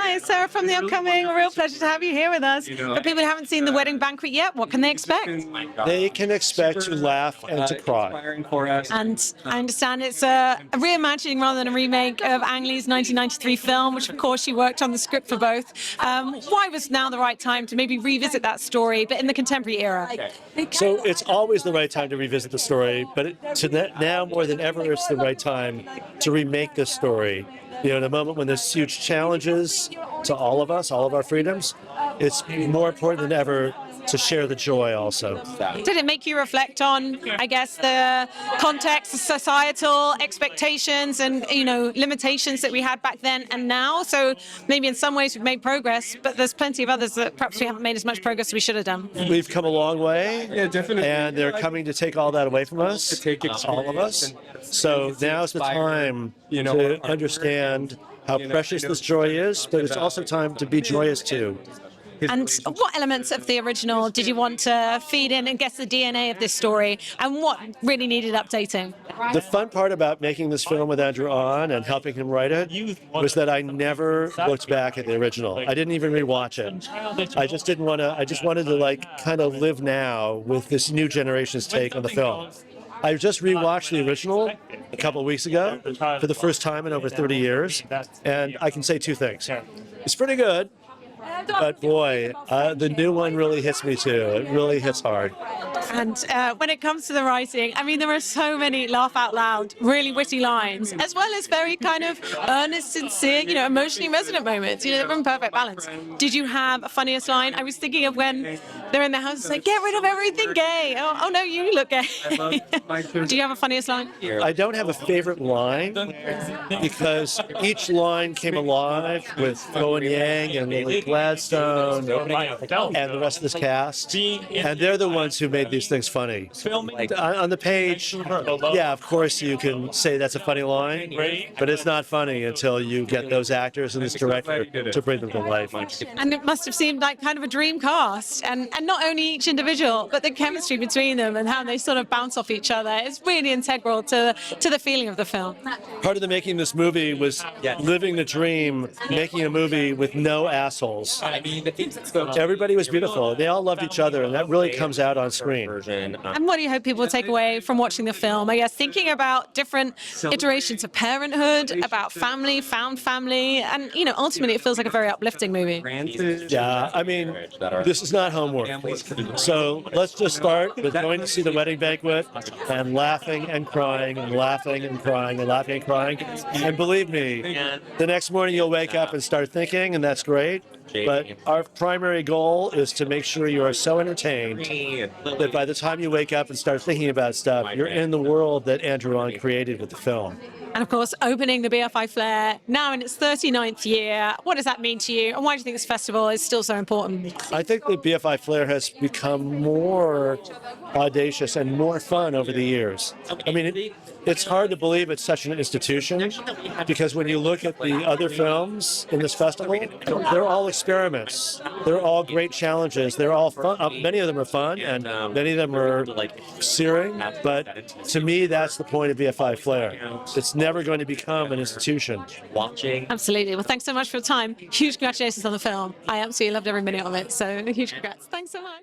Hi, Sarah from the upcoming. A real pleasure to have you here with us. For people who haven't seen The Wedding Banquet yet, what can they expect? They can expect to laugh and to cry. And I understand it's a reimagining rather than a remake of Ang Lee's 1993 film, which of course she worked on the script for both. Why was now the right time to maybe revisit that story, but in the contemporary era? So it's always the right time to revisit the story, but now more than ever, it's the right time to remake this story. You know, in a moment when there's huge challenges to all of us, all of our freedoms, it's more important than ever to share the joy also. Did it make you reflect on, I guess, the context, the societal expectations and, limitations that we had back then and now? So maybe in some ways we've made progress, but there's plenty of others that perhaps we haven't made as much progress as we should have done. We've come a long way, Yeah, definitely. and they're coming to take all that away from us, all of us. So now's the time to understand how precious this joy is, but it's also time to be joyous too. And what elements of the original did you want to feed in and guess the DNA of this story, and what really needed updating? The fun part about making this film with Andrew on and helping him write it was that I never looked back at the original. I didn't even rewatch it. I just didn't want to. I just wanted to kind of live now with this new generation's take on the film. I just rewatched the original a couple of weeks ago for the first time in over 30 years, and I can say two things. It's pretty good. But boy, the new one really hits me too. It really hits hard. And when it comes to the writing, I mean, there are so many laugh out loud, really witty lines, as well as very kind of earnest, sincere, emotionally resonant moments. They're in perfect balance. Did you have a funniest line? I was thinking of when they're in the house, it's like, get rid of everything gay. Oh no, you look gay. Do you have a funniest line? I don't have a favorite line because each line came alive with Yang and Lily Gladstone and the rest of this cast, and they're the ones who made these things funny. On the page, yeah, of course you can say that's a funny line, but it's not funny until you get those actors and this director to bring them to life. And it must have seemed like kind of a dream cast, and not only each individual, but the chemistry between them and how they sort of bounce off each other is really integral to the feeling of the film. Part of the making this movie was living the dream, making a movie with no assholes. Everybody was beautiful. They all loved each other, and that really comes out on screen. And what do you hope people will take away from watching the film? I guess thinking about different iterations of parenthood, about family, found family, and ultimately it feels like a very uplifting movie. Yeah, I mean, this is not homework. So let's just start with going to see The Wedding Banquet and laughing and crying and laughing and crying and laughing and crying. And believe me, the next morning you'll wake up and start thinking, and that's great. But our primary goal is to make sure you are so entertained that by the time you wake up and start thinking about stuff, you're in the world that Andrew Long created with the film. And of course, opening the BFI Flare now in its 39th year. What does that mean to you? And why do you think this festival is still so important? I think the BFI Flare has become more audacious and more fun over the years. I mean, it's hard to believe it's such an institution because when you look at the other films in this festival, they're all experiments. They're all great challenges. They're all fun. Many of them are fun and many of them are searing. But to me, that's the point of BFI Flare. It's never going to become an institution. Absolutely. Well, thanks so much for your time. Huge congratulations on the film. I absolutely loved every minute of it. So huge congrats. Thanks so much.